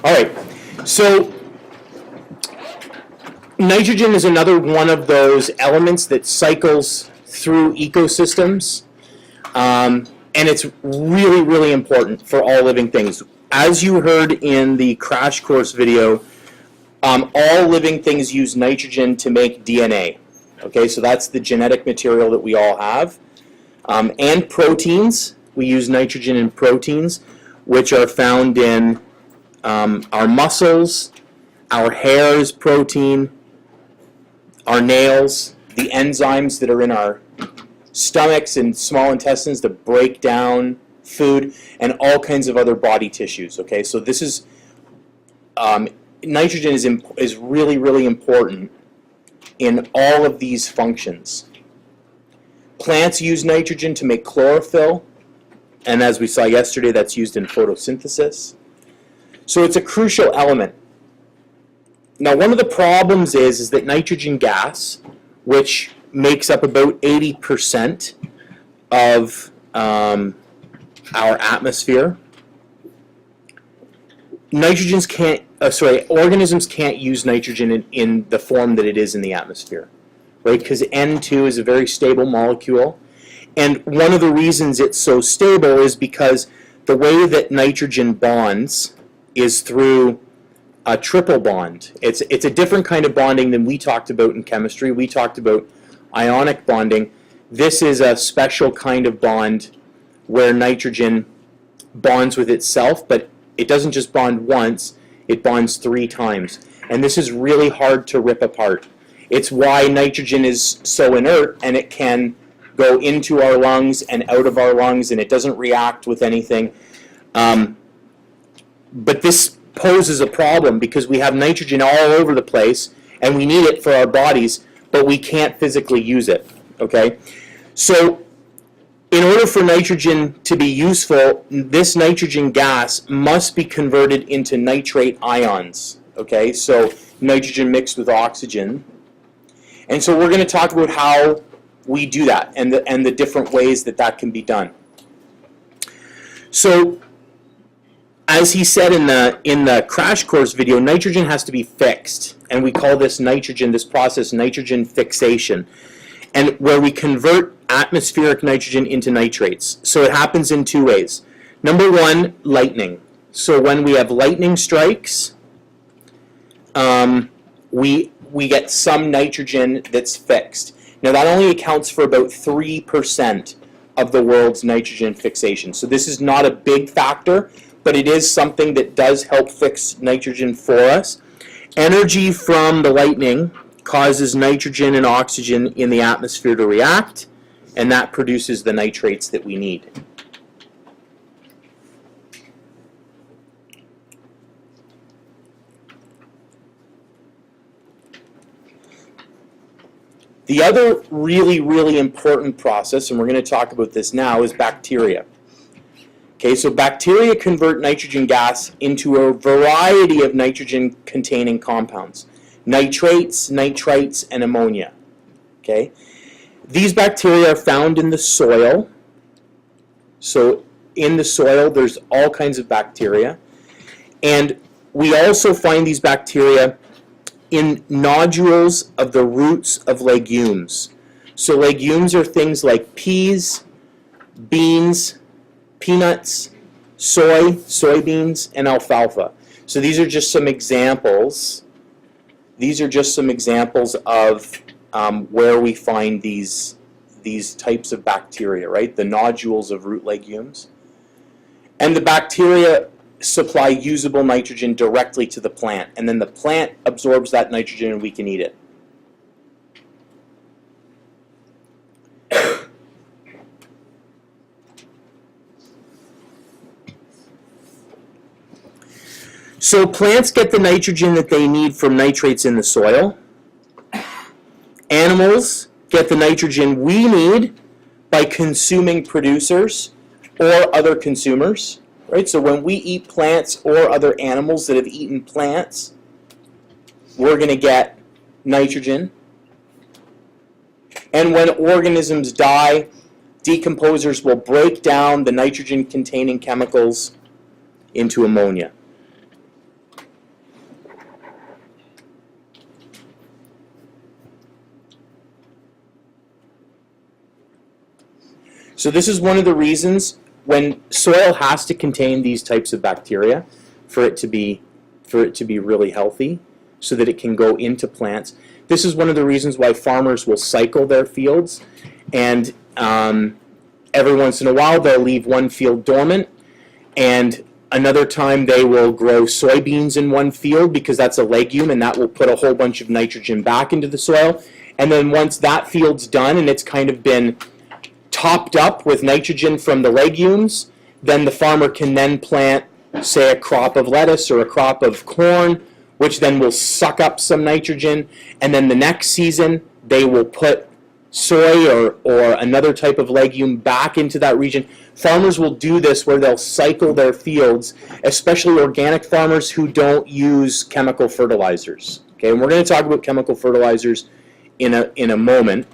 All right, so nitrogen is another one of those elements that cycles through ecosystems, and it's really, really important for all living things. As you heard in the crash course video, all living things use nitrogen to make DNA. Okay, so that's the genetic material that we all have. And proteins, we use nitrogen in proteins, which are found in our muscles, our hair is protein, our nails, the enzymes that are in our stomachs and small intestines that break down food, and all kinds of other body tissues. Okay, so this is nitrogen is really, really important in all of these functions. Plants use nitrogen to make chlorophyll, and as we saw yesterday, that's used in photosynthesis. So it's a crucial element. Now, one of the problems is that nitrogen gas, which makes up about 80% of our atmosphere, organisms can't use nitrogen in the form that it is in the atmosphere, right? Because N2 is a very stable molecule. And one of the reasons it's so stable is because the way that nitrogen bonds is through a triple bond. It's a different kind of bonding than we talked about in chemistry. We talked about ionic bonding. This is a special kind of bond where nitrogen bonds with itself, but it doesn't just bond once, it bonds 3 times. And this is really hard to rip apart. It's why nitrogen is so inert, and it can go into our lungs and out of our lungs, and it doesn't react with anything. But this poses a problem because we have nitrogen all over the place, and we need it for our bodies, but we can't physically use it. Okay? So in order for nitrogen to be useful, this nitrogen gas must be converted into nitrate ions. Okay? So nitrogen mixed with oxygen. And so we're going to talk about how we do that and the different ways that that can be done. So as he said in the crash course video, nitrogen has to be fixed, and we call this process nitrogen fixation, and where we convert atmospheric nitrogen into nitrates. So it happens in 2 ways. Number 1, lightning. So when we have lightning strikes, we get some nitrogen that's fixed. Now that only accounts for about 3% of the world's nitrogen fixation. So this is not a big factor, but it is something that does help fix nitrogen for us. Energy from the lightning causes nitrogen and oxygen in the atmosphere to react, and that produces the nitrates that we need. The other really, really important process, and we're going to talk about this now, is bacteria. Okay, so bacteria convert nitrogen gas into a variety of nitrogen-containing compounds: nitrates, nitrites, and ammonia. Okay, these bacteria are found in the soil. So in the soil, there's all kinds of bacteria, and we also find these bacteria in nodules of the roots of legumes. So legumes are things like peas, beans, peanuts, soybeans, and alfalfa. So these are just some examples. These are just some examples of where we find these types of bacteria, right? The nodules of root legumes. And the bacteria supply usable nitrogen directly to the plant, and then the plant absorbs that nitrogen and we can eat it. So plants get the nitrogen that they need from nitrates in the soil. Animals get the nitrogen we need by consuming producers or other consumers. Right? So when we eat plants or other animals that have eaten plants, we're going to get nitrogen. And when organisms die, decomposers will break down the nitrogen-containing chemicals into ammonia. So this is one of the reasons when soil has to contain these types of bacteria for it to be really healthy, so that it can go into plants. This is one of the reasons why farmers will cycle their fields, and every once in a while they'll leave one field dormant, and another time they will grow soybeans in one field because that's a legume, and that will put a whole bunch of nitrogen back into the soil. And then once that field's done and it's kind of been topped up with nitrogen from the legumes, then the farmer can then plant, say, a crop of lettuce or a crop of corn, which then will suck up some nitrogen, and then the next season they will put soy or another type of legume back into that region. Farmers will do this where they'll cycle their fields, especially organic farmers who don't use chemical fertilizers. Okay, and we're going to talk about chemical fertilizers in a moment.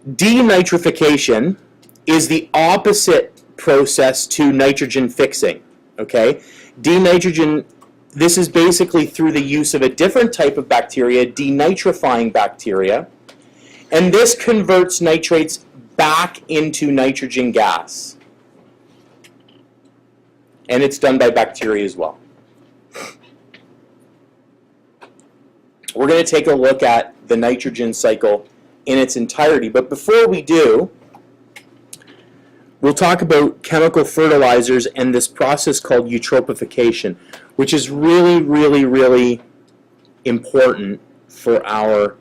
Denitrification is the opposite process to nitrogen fixing. Okay, denitrogen, this is basically through the use of a different type of bacteria, denitrifying bacteria, and this converts nitrates back into nitrogen gas. And it's done by bacteria as well. We're going to take a look at the nitrogen cycle in its entirety, but before we do, we'll talk about chemical fertilizers and this process called eutrophication, which is really, really, really important for our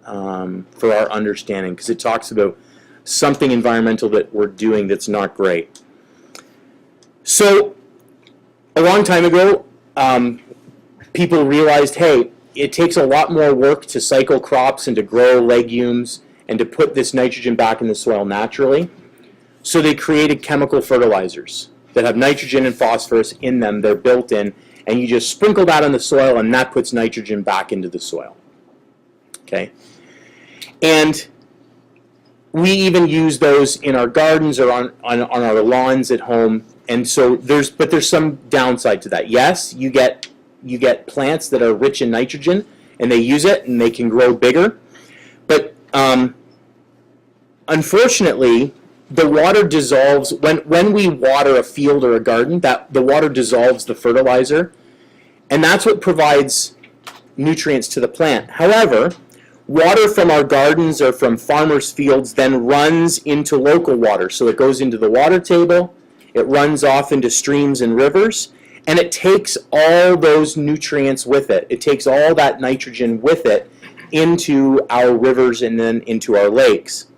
understanding, because it talks about something environmental that we're doing that's not great. So, a long time ago, people realized, hey, it takes a lot more work to cycle crops and to grow legumes and to put this nitrogen back in the soil naturally. So they created chemical fertilizers that have nitrogen and phosphorus in them. They're built in, and you just sprinkle that on the soil, and that puts nitrogen back into the soil. Okay? And we even use those in our gardens or on our lawns at home. And so there's some downside to that. Yes, you get plants that are rich in nitrogen, and they use it, and they can grow bigger. But unfortunately, the water dissolves when we water a field or a garden. That the water dissolves the fertilizer, and that's what provides nutrients to the plant. However, water from our gardens or from farmers' fields then runs into local water. So it goes into the water table, it runs off into streams and rivers, and it takes all those nutrients with it. It takes all that nitrogen with it into our rivers and then into our lakes.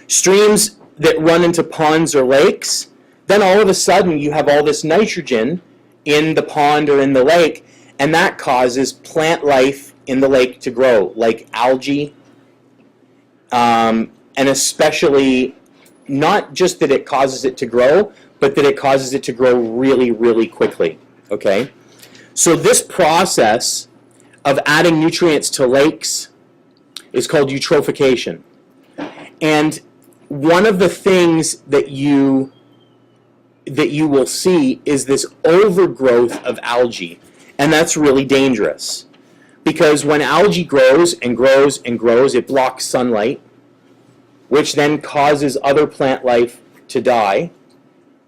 Streams that run into ponds or lakes, then all of a sudden you have all this nitrogen in the pond or in the lake, and that causes plant life in the lake to grow, like algae, and especially not just that it causes it to grow, but that it causes it to grow really, really quickly. Okay? So this process of adding nutrients to lakes is called eutrophication. And one of the things that you will see is this overgrowth of algae, and that's really dangerous, because when algae grows and grows and grows, it blocks sunlight, which then causes other plant life to die,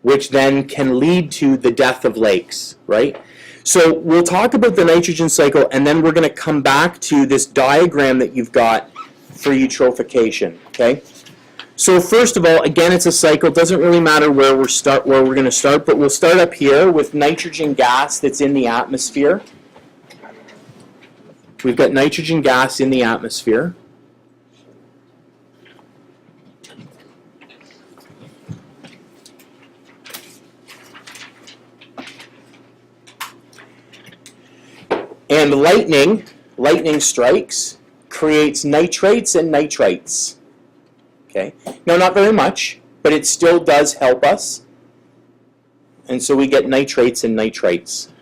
which then can lead to the death of lakes, right? So we'll talk about the nitrogen cycle, and then we're going to come back to this diagram that you've got for eutrophication, okay? So first of all, again, it's a cycle. It doesn't really matter where we're going to start, but we'll start up here with nitrogen gas that's in the atmosphere. We've got nitrogen gas in the atmosphere. And lightning strikes, creates nitrates and nitrites. Okay. Now, not very much, but it still does help us. And so we get nitrates and nitrites.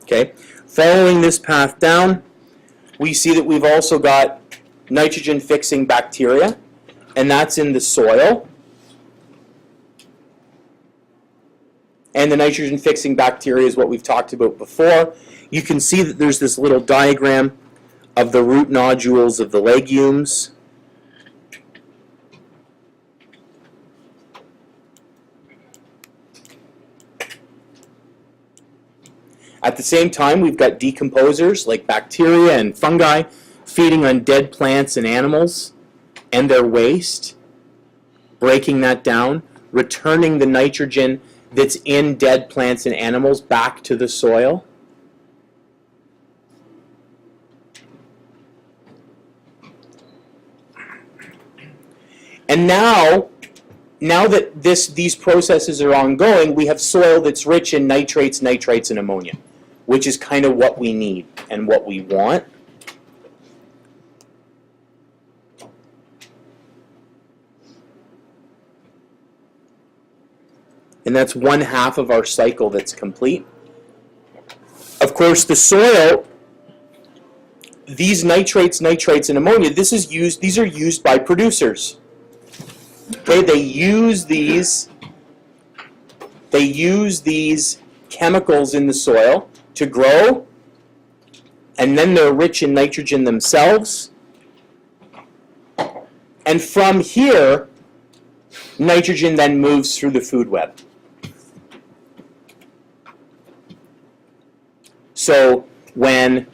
Okay. Following this path down, we see that we've also got nitrogen-fixing bacteria, and that's in the soil. And the nitrogen-fixing bacteria is what we've talked about before. You can see that there's this little diagram of the root nodules of the legumes. At the same time, we've got decomposers like bacteria and fungi feeding on dead plants and animals and their waste, breaking that down, returning the nitrogen that's in dead plants and animals back to the soil. And now that these processes are ongoing, we have soil that's rich in nitrates, nitrites, and ammonia, which is kind of what we need and what we want. And that's 1/2 of our cycle that's complete. Of course, the soil, these nitrates, nitrites, and ammonia, these are used by producers. Okay, they use these chemicals in the soil to grow, and then they're rich in nitrogen themselves. And from here, nitrogen then moves through the food web. So when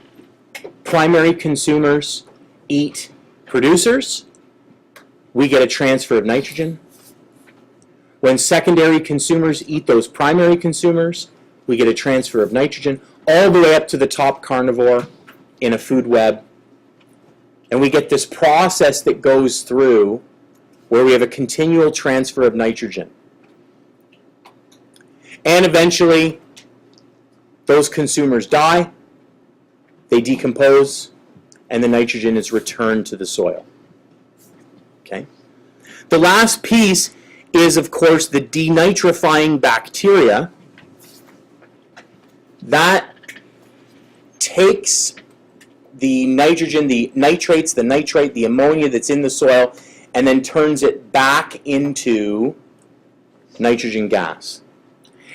primary consumers eat producers, we get a transfer of nitrogen. When secondary consumers eat those primary consumers, we get a transfer of nitrogen all the way up to the top carnivore in a food web. And we get this process that goes through where we have a continual transfer of nitrogen. And eventually, those consumers die, they decompose, and the nitrogen is returned to the soil. Okay. The last piece is, of course, the denitrifying bacteria. That takes the nitrogen, the nitrates, the nitrite, the ammonia that's in the soil, and then turns it back into nitrogen gas.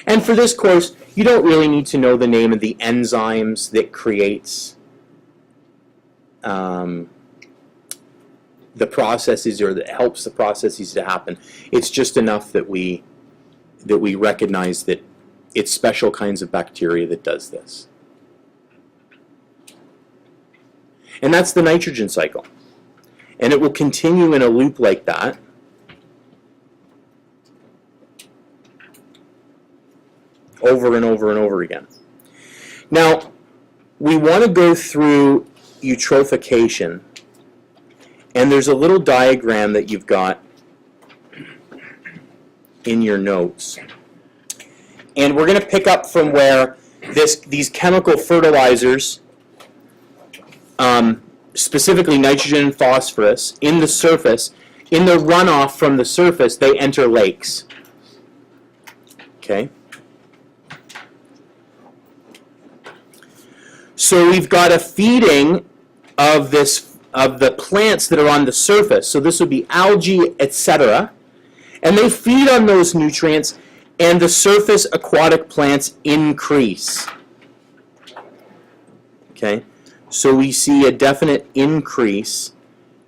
And for this course, you don't really need to know the name of the enzymes that creates the processes, or that helps the processes to happen. It's just enough that we recognize that it's special kinds of bacteria that does this. And that's the nitrogen cycle. And it will continue in a loop like that. Over and over and over again. Now, we want to go through eutrophication. And there's a little diagram that you've got in your notes. And we're going to pick up from where these chemical fertilizers, specifically nitrogen and phosphorus, in the surface, in the runoff from the surface, they enter lakes. Okay? So we've got a feeding of the plants that are on the surface. So this would be algae, etc. And they feed on those nutrients, and the surface aquatic plants increase. Okay? So we see a definite increase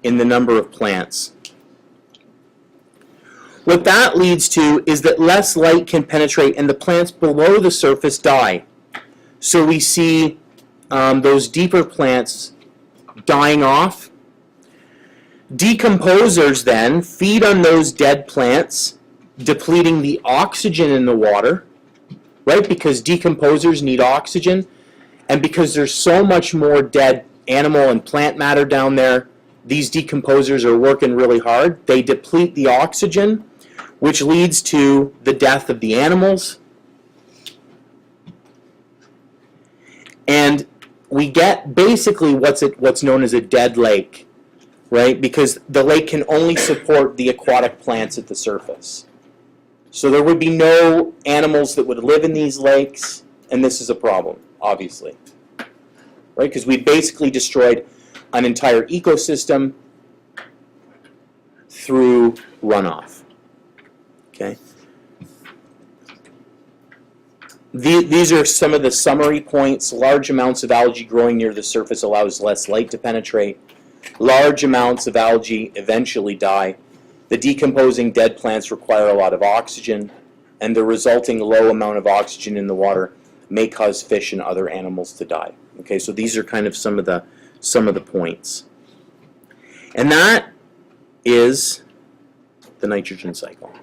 in the number of plants. What that leads to is that less light can penetrate, and the plants below the surface die. So we see those deeper plants dying off. Decomposers then feed on those dead plants, depleting the oxygen in the water, right? Because decomposers need oxygen, and because there's so much more dead animal and plant matter down there, these decomposers are working really hard. They deplete the oxygen, which leads to the death of the animals. And we get basically what's known as a dead lake, right? Because the lake can only support the aquatic plants at the surface. So there would be no animals that would live in these lakes, and this is a problem, obviously. Right? Because we basically destroyed an entire ecosystem through runoff. Okay. These are some of the summary points. Large amounts of algae growing near the surface allows less light to penetrate. Large amounts of algae eventually die. The decomposing dead plants require a lot of oxygen, and the resulting low amount of oxygen in the water may cause fish and other animals to die. Okay, so these are kind of some of the points. And that is the nitrogen cycle.